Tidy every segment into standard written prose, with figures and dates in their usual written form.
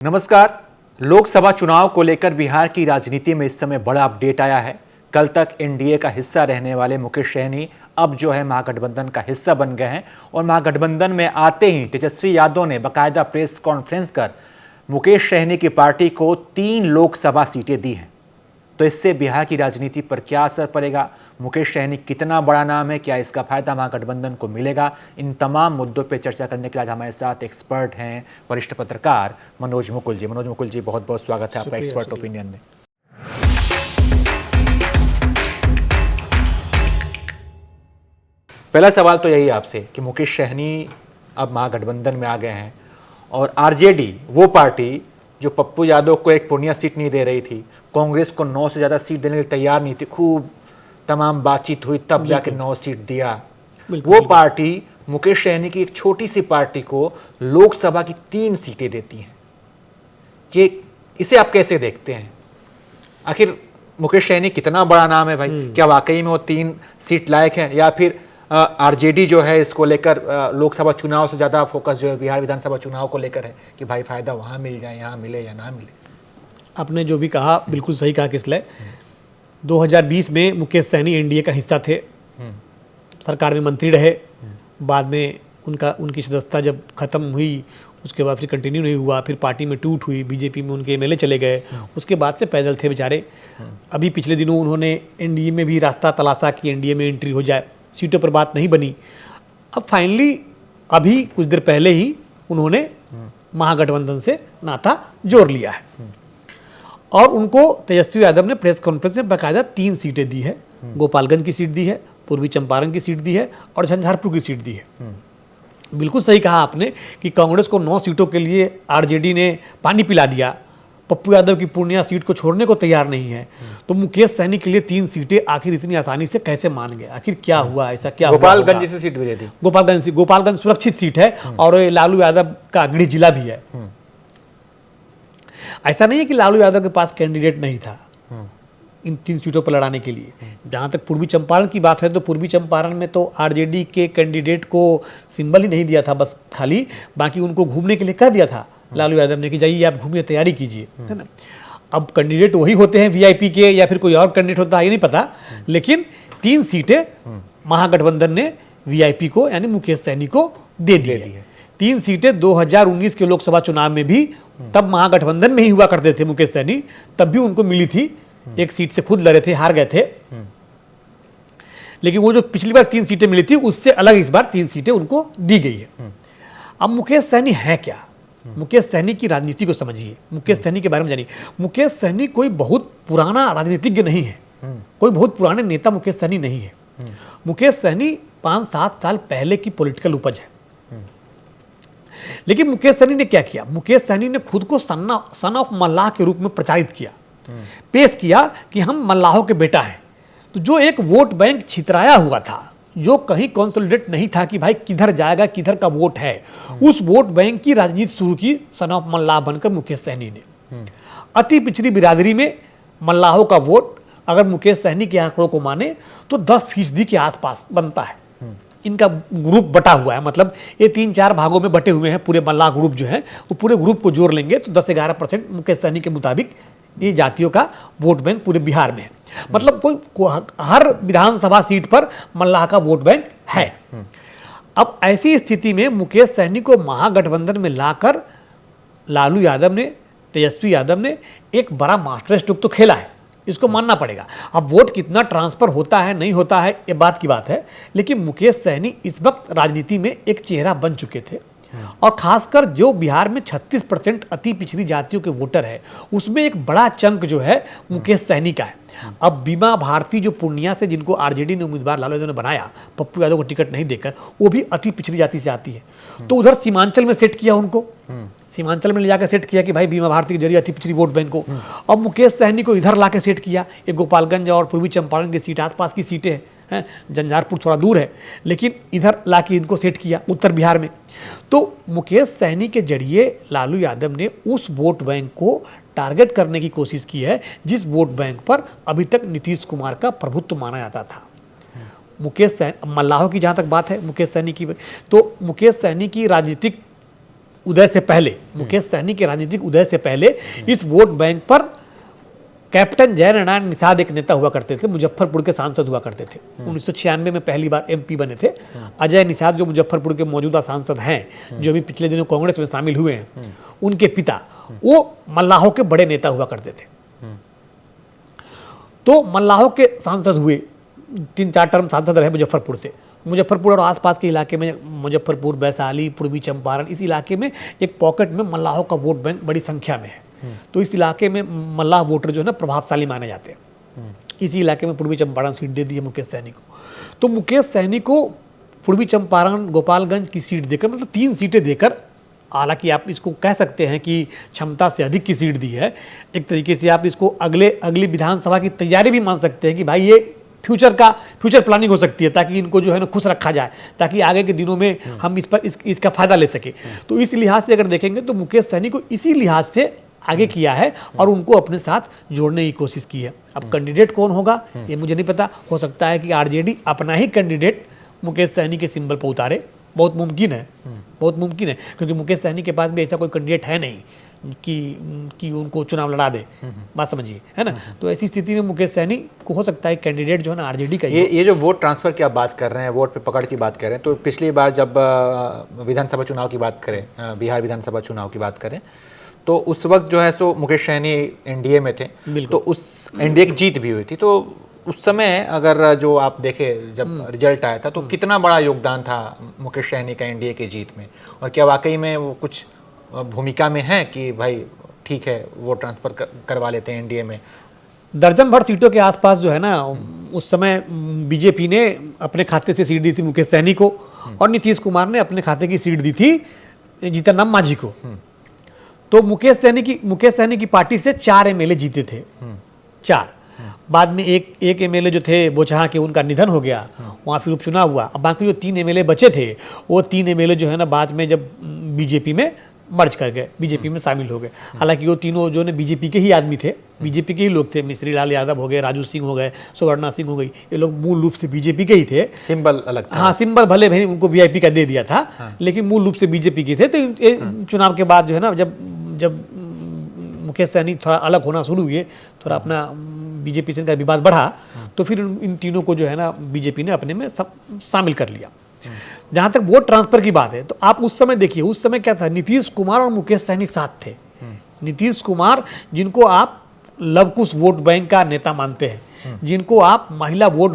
नमस्कार। लोकसभा चुनाव को लेकर बिहार की राजनीति में इस समय बड़ा अपडेट आया है। कल तक एनडीए का हिस्सा रहने वाले मुकेश सहनी अब जो है महागठबंधन का हिस्सा बन गए हैं और महागठबंधन में आते ही तेजस्वी यादव ने बाकायदा प्रेस कॉन्फ्रेंस कर मुकेश सहनी की पार्टी को 3 लोकसभा सीटें दी हैं। तो इससे बिहार की राजनीति पर क्या असर पड़ेगा, मुकेश सहनी कितना बड़ा नाम है, क्या इसका फायदा महागठबंधन को मिलेगा, इन तमाम मुद्दों पर चर्चा करने के लिए आज हमारे साथ एक्सपर्ट हैं वरिष्ठ पत्रकार मनोज मुकुल जी। मनोज मुकुल जी, बहुत बहुत स्वागत है आपका एक्सपर्ट ओपिनियन में। पहला सवाल तो यही आपसे कि मुकेश सहनी अब महागठबंधन में आ गए हैं और आरजेडी वो पार्टी जो पप्पू यादव को एक पूर्णिया सीट नहीं दे रही थी, कांग्रेस को 9 से ज़्यादा सीट देने के लिए तैयार नहीं थी, खूब तमाम बातचीत हुई तब जाके 9 सीट दिया। वो पार्टी मुकेश सहनी की एक छोटी सी पार्टी को लोकसभा की 3 सीटें देती हैं। कि इसे आप कैसे देखते हैं? आखिर मुकेश सहनी कितना बड़ा नाम है भाई? क्या वाकई में वो 3 सीट लायक हैं या फिर आरजेडी जो है इसको लेकर लोकसभा चुनाव से ज़्यादा फोकस जो है बिहार विधानसभा चुनाव को लेकर है कि भाई फायदा वहाँ मिल जाए, यहाँ मिले या ना मिले? आपने जो भी कहा बिल्कुल सही कहा। किसले 2020 में मुकेश सहनी एनडीए का हिस्सा थे, सरकार में मंत्री रहे, बाद में उनकी सदस्यता जब खत्म हुई उसके बाद फिर कंटिन्यू नहीं हुआ, फिर पार्टी में टूट हुई, बीजेपी में उनके एमएलए चले गए, उसके बाद से पैदल थे बेचारे। अभी पिछले दिनों उन्होंने एनडीए में भी रास्ता तलाशा कि एनडीए में एंट्री हो जाए, सीटों पर बात नहीं बनी। अब फाइनली अभी कुछ देर पहले ही उन्होंने महागठबंधन से नाता जोड़ लिया है और उनको तेजस्वी यादव ने प्रेस कॉन्फ्रेंस में बाकायदा 3 सीटें दी है। गोपालगंज की सीट दी है, पूर्वी चंपारण की सीट दी है और झंझारपुर की सीट दी है। बिल्कुल सही कहा आपने कि कांग्रेस को 9 सीटों के लिए आरजेडी ने पानी पिला दिया, पप्पू यादव की पूर्णिया सीट को छोड़ने को तैयार नहीं है। तो मुकेश सहनी के लिए 3 सीटें आखिर इतनी आसानी से कैसे मान गए? आखिर क्या हुआ, ऐसा क्या? गोपालगंज जैसी सीट भी थी। गोपालगंज सुरक्षित सीट है और लालू यादव का अग्रणी जिला भी है। ऐसा नहीं है कि लालू यादव के पास कैंडिडेट नहीं था इन 3 सीटों पर लड़ाने के लिए। जहां तक पूर्वी चंपारण की बात है तो पूर्वी चंपारण में तो आरजेडी के कैंडिडेट को सिंबल ही नहीं दिया था, बस खाली बाकी उनको घूमने के लिए कह दिया था लालू यादव ने कि जाइए आप घूमिए, तैयारी कीजिए, है ना। अब कैंडिडेट वही होते हैं वीआईपी के या फिर कोई और कैंडिडेट होता है ये नहीं पता, लेकिन 3 सीटें महागठबंधन ने वीआईपी को यानी मुकेश सहनी को दे दी है। 3 सीटें 2019 के लोकसभा चुनाव में भी तब महागठबंधन में ही हुआ करते थे मुकेश सहनी, तब भी उनको मिली थी। एक सीट से खुद लड़े थे, हार गए थे, लेकिन वो जो पिछली बार 3 सीटें मिली थी उससे अलग इस बार 3 सीटें उनको दी गई है। अब मुकेश सहनी है क्या? मुकेश सहनी की राजनीति को समझिए, मुकेश सहनी के बारे में जानिए। मुकेश सहनी कोई बहुत पुराना राजनीतिज्ञ नहीं है, कोई बहुत पुराने नेता मुकेश सहनी नहीं है। मुकेश सहनी 5-7 साल पहले की पॉलिटिकल उपज है। लेकिन मुकेश सहनी ने क्या किया? मुकेश सहनी ने खुद को सन ऑफ मल्लाह के रूप में प्रचारित किया, पेश किया कि हम मल्लाहों के बेटा हैं। तो जो एक वोट बैंक छितराया हुआ था, जो कहीं कंसोलिडेट नहीं था कि भाई किधर जाएगा, किधर का वोट है, उस वोट बैंक की राजनीति शुरू की सन ऑफ मल्लाह बनकर मुकेश सहनी ने। अति पिछड़ी बिरादरी में मल्लाहों का वोट अगर मुकेश सहनी के आंकड़ों को माने तो 10% के आसपास बनता है। इनका ग्रुप बटा हुआ है, मतलब ये 3-4 भागों में बटे हुए हैं पूरे मल्लाह ग्रुप जो है, वो पूरे ग्रुप को जोड़ लेंगे तो 10-11% मुकेश सहनी के मुताबिक ये जातियों का वोट बैंक पूरे बिहार में है। मतलब हर विधानसभा सीट पर मल्लाह का वोट बैंक है। अब ऐसी स्थिति में मुकेश सहनी को महागठबंधन में लाकर लालू यादव ने, तेजस्वी यादव ने एक बड़ा मास्टर स्ट्रोक तो खेला है, इसको मानना पड़ेगा। अब वोट कितना ट्रांसफर होता है नहीं होता है ये बात की बात है, लेकिन मुकेश सहनी इस वक्त राजनीति में एक चेहरा बन चुके थे और खासकर जो बिहार में 36% अति पिछड़ी जातियों के वोटर है उसमें एक बड़ा चंक जो है मुकेश सहनी का है। अब बीमा भारती जो पूर्णिया से जिनको आरजेडी ने उम्मीदवार लालू यादव ने बनाया, पप्पू यादव को टिकट नहीं देकर, वो भी अति पिछड़ी जाति से आती है। तो उधर सीमांचल में सेट किया उनको, सीमांचल में ले जाकर सेट किया कि भाई बीमा भारती के जरिए अति पिछड़ी वोट बैंक को। अब मुकेश सहनी को इधर लाके सेट किया। ये गोपालगंज और पूर्वी चंपारण की सीट आसपास की सीटें हैं, झंझारपुर थोड़ा दूर है, लेकिन इधर लाके इनको सेट किया उत्तर बिहार में। तो मुकेश सहनी के जरिए लालू यादव ने उस वोट बैंक को टारगेट करने की कोशिश की है जिस वोट बैंक पर अभी तक नीतीश कुमार का प्रभुत्व माना जाता था। मुकेश सहनी, मल्लाहों की जहाँ तक बात है मुकेश सहनी की, तो मुकेश सहनी की राजनीतिक उदय से पहले, मुकेश सहनी के राजनीतिक उदय से पहले इस वोट बैंक पर कैप्टन जयनारायण निषाद एक नेता हुआ करते थे, मुजफ्फरपुर के सांसद हुआ करते थे। 1996 में पहली बार एमपी बने थे। अजय निषाद जो मुजफ्फरपुर के मौजूदा सांसद हैं, जो अभी पिछले दिनों कांग्रेस में शामिल हुए हैं, उनके पिता वो मल्लाहों के बड़े नेता हुआ करते थे। तो मल्लाहों के सांसद हुए, 3-4 टर्म सांसद रहे मुजफ्फरपुर से। मुजफ्फरपुर और आसपास के इलाके में, मुजफ्फरपुर, वैशाली, पूर्वी चंपारण, इस इलाके में एक पॉकेट में मल्लाहों का वोट बैंक बड़ी संख्या में है। तो इस इलाके में मल्लाह वोटर जो है ना प्रभावशाली माने जाते हैं। इसी इलाके में पूर्वी चंपारण सीट दे दी है मुकेश सहनी को। तो मुकेश सहनी को पूर्वी चंपारण, गोपालगंज की सीट देकर, मतलब 3 सीटें देकर, हालांकि आप इसको कह सकते हैं कि क्षमता से अधिक की सीट दी है। एक तरीके से आप इसको अगली विधानसभा की तैयारी भी मान सकते हैं कि भाई ये फ्यूचर प्लानिंग हो सकती है, ताकि इनको जो है ना खुश रखा जाए, ताकि आगे के दिनों में हम इसका फायदा ले सके। तो इस लिहाज से अगर देखेंगे तो मुकेश सहनी को इसी लिहाज से आगे किया है और उनको अपने साथ जोड़ने की कोशिश की है। अब कैंडिडेट कौन होगा ये मुझे नहीं पता, हो सकता है कि आरजेडी अपना ही कैंडिडेट मुकेश सहनी के सिंबल पर उतारे, बहुत मुमकिन है, बहुत मुमकिन है, क्योंकि मुकेश सहनी के पास भी ऐसा कोई कैंडिडेट है नहीं कि उनको चुनाव लड़ा दे, बात समझिए, है ना। तो ऐसी स्थिति में मुकेश सहनी को हो सकता है कैंडिडेट जो है ना आरजेडी का। ये जो वोट ट्रांसफर की आप बात कर रहे हैं, वोट पे पकड़ की बात कर रहे हैं, तो पिछली बार जब विधानसभा चुनाव की बात करें, बिहार विधानसभा चुनाव की बात करें, तो उस वक्त जो है सो मुकेश सहनी एनडीए में थे, तो उस एनडीए की जीत भी हुई थी। तो उस समय अगर जो आप देखें जब रिजल्ट आया था, तो कितना बड़ा योगदान था मुकेश सहनी का एनडीए की जीत में, और क्या वाकई में वो कुछ भूमिका में है कि भाई ठीक है वो ट्रांसफर करवा लेते हैं एनडीए में? दर्जन भर सीटों के आसपास जो है ना उस समय बीजेपी ने अपने खाते से सीट दी थी मुकेश सहनी को, और नीतीश कुमार ने अपने खाते की सीट दी थी जीतन राम मांझी को। तो मुकेश सहनी की पार्टी से 4 एमएलए जीते थे, 4। बाद में एक एमएलए जो थे वो चाह के उनका निधन हो गया, वहाँ फिर उपचुनाव हुआ। अब बाकी जो 3 एमएलए बचे थे, वो 3 एमएलए जो है ना बाद में जब बीजेपी में मर्ज कर गए, बीजेपी में शामिल हो गए। हालांकि वो तीनों जो ने बीजेपी के ही आदमी थे, बीजेपी के ही लोग थे। मिश्री लाल यादव हो गए, राजू सिंह हो गए, सुवर्णा सिंह हो गई, ये लोग मूल रूप से बीजेपी के ही थे। सिंबल अलग था। हाँ, सिंबल भले भाई उनको वीआईपी का दे दिया था, लेकिन मूल रूप से बीजेपी के थे। तो चुनाव के बाद जो है ना जब मुकेश सहनी थोड़ा अलग होना शुरू हुए, थोड़ा अपना बीजेपी से इनका विवाद बढ़ा, तो फिर इन तीनों को जो है ना बीजेपी ने अपने में शामिल कर लिया। जहां तक वोट ट्रांसफर की बात है, तो आप उस समय देखिए, उस समय क्या था, नीतीश कुमार और मुकेश सहनी साथ थे। नीतीश कुमार जिनको आप लवकुश वोट बैंक का नेता मानते हैं, जिनको आप महिला वोट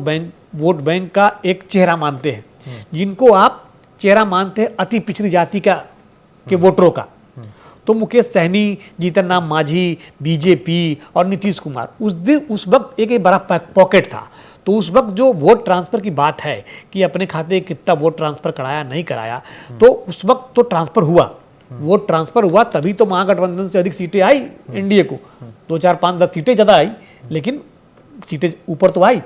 बैंक का एक चेहरा मानते हैं, जिनको आप चेहरा मानते हैं अति पिछड़ी जाति के वोटरों का, तो मुकेश सहनी, जीतन राम मांझी, बीजेपी और नीतीश कुमार उस वक्त एक बड़ा पॉकेट था। तो उस वक्त जो वोट ट्रांसफर की बात है कि अपने खाते कितना वोट ट्रांसफर कराया नहीं कराया, तो उस वक्त तो ट्रांसफर हुआ, वोट ट्रांसफर हुआ, तभी तो महागठबंधन से अधिक सीटें आई एनडीए को, 2, 4, 5, 10 सीटें ज़्यादा आई, लेकिन सीटें ऊपर तो आई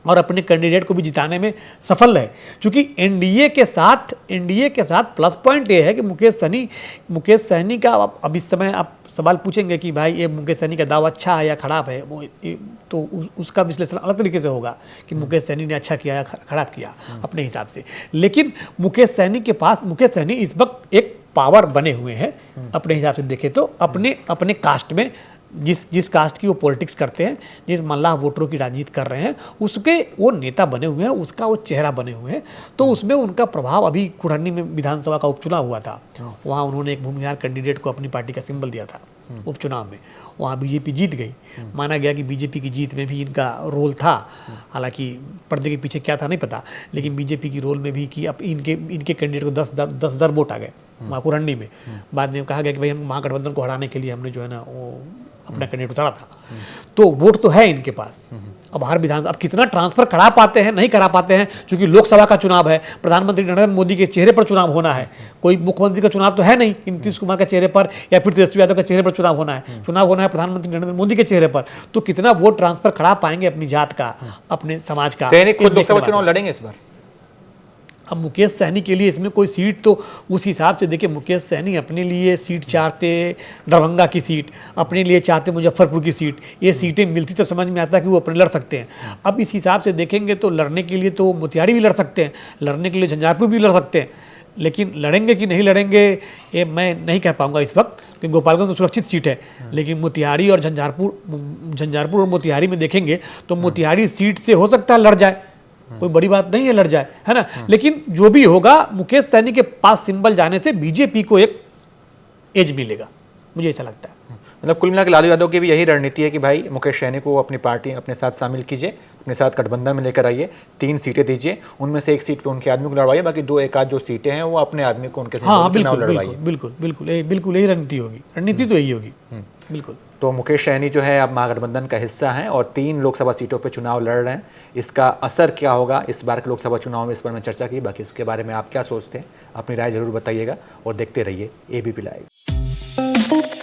और अपने कैंडिडेट को भी जिताने में सफल रहे। क्योंकि एनडीए के साथ प्लस पॉइंट ये है कि मुकेश सहनी का, अब इस समय आप सवाल पूछेंगे कि भाई ये मुकेश सहनी का दाव अच्छा है या खराब है, वो तो उसका विश्लेषण अलग तरीके से होगा कि मुकेश सहनी ने अच्छा किया या खराब किया अपने हिसाब से। लेकिन मुकेश सहनी इस वक्त एक पावर बने हुए हैं अपने हिसाब से देखें तो, अपने कास्ट में जिस कास्ट की वो पॉलिटिक्स करते हैं, जिस मल्लाह वोटरों की राजनीति कर रहे हैं, उसके वो नेता बने हुए हैं, उसका वो चेहरा बने हुए हैं। तो उसमें उनका प्रभाव, अभी कुढ़नी में विधानसभा का उपचुनाव हुआ था, वहाँ उन्होंने एक भूमिहार कैंडिडेट को अपनी पार्टी का सिंबल दिया था उपचुनाव में, वहाँ बीजेपी जीत गई। माना गया कि बीजेपी की जीत में भी इनका रोल था, हालांकि पर्दे के पीछे क्या था नहीं पता, लेकिन बीजेपी की रोल में भी कि अब इनके कैंडिडेट को 10,000 वोट आ गए वहाँ कुढ़नी में। बाद में कहा गया कि भाई हम महागठबंधन को हराने के लिए हमने जो है ना वो अपना कैंडिडेट उतारा था। तो वोट तो है इनके पास। अब हर विधानसभा, अब कितना ट्रांसफर करा पाते हैं नहीं करा पाते हैं, क्योंकि लोकसभा का चुनाव है, प्रधानमंत्री नरेंद्र मोदी के चेहरे पर चुनाव होना है, कोई मुख्यमंत्री का चुनाव तो है नहीं नीतीश कुमार के चेहरे पर या फिर तेजस्वी यादव के चेहरे पर चुनाव होना है प्रधानमंत्री नरेंद्र मोदी के चेहरे पर। तो कितना वोट ट्रांसफर करा पाएंगे अपनी जात का, अपने समाज का। खुद लोकसभा चुनाव लड़ेंगे इस बार। अब मुकेश सहनी के लिए इसमें कोई सीट, तो उस हिसाब से देखिए, मुकेश सहनी अपने लिए सीट चाहते दरभंगा की सीट, अपने लिए चाहते मुजफ्फरपुर की सीट, ये सीटें मिलती तो समझ में आता कि वो अपने लड़ सकते हैं। अब इस हिसाब से देखेंगे तो लड़ने के लिए तो मोतिहारी भी लड़ सकते हैं, लड़ने के लिए झंझारपुर भी लड़ सकते हैं, लेकिन लड़ेंगे कि नहीं लड़ेंगे ये मैं नहीं कह पाऊंगा इस वक्त, क्योंकि गोपालगंज तो सुरक्षित सीट है। लेकिन मोतिहारी और झंझारपुर और मोतिहारी में देखेंगे तो मोतिहारी सीट से हो सकता है लड़ जाए, कोई बड़ी बात नहीं है, लड़ जाए, है ना। लेकिन जो भी होगा, मुकेश सहनी के पास सिंबल जाने से बीजेपी को एक एज मिलेगा, मुझे ऐसा लगता है। मतलब कुल मिलाकर लालू यादव की भी यही रणनीति है कि भाई मुकेश सहनी को अपनी पार्टी अपने साथ शामिल कीजिए, अपने साथ गठबंधन में लेकर आइए, 3 सीटें दीजिए, उनमें से 1 सीट पे उनके आदमी को लड़वाइए, बाकी 2 एक आध जो सीटें हैं वो अपने आदमी को उनके हाँ, चुनाव लड़वाइए। बिल्कुल यही रणनीति होगी, रणनीति तो यही होगी, बिल्कुल। तो मुकेश सहनी जो है अब महागठबंधन का हिस्सा हैं और 3 लोकसभा सीटों पर चुनाव लड़ रहे हैं। इसका असर क्या होगा इस बार के लोकसभा चुनाव में, इस पर मैं चर्चा की। बाकी इसके बारे में आप क्या सोचते हैं, अपनी राय जरूर बताइएगा और देखते रहिए ABP लाइव।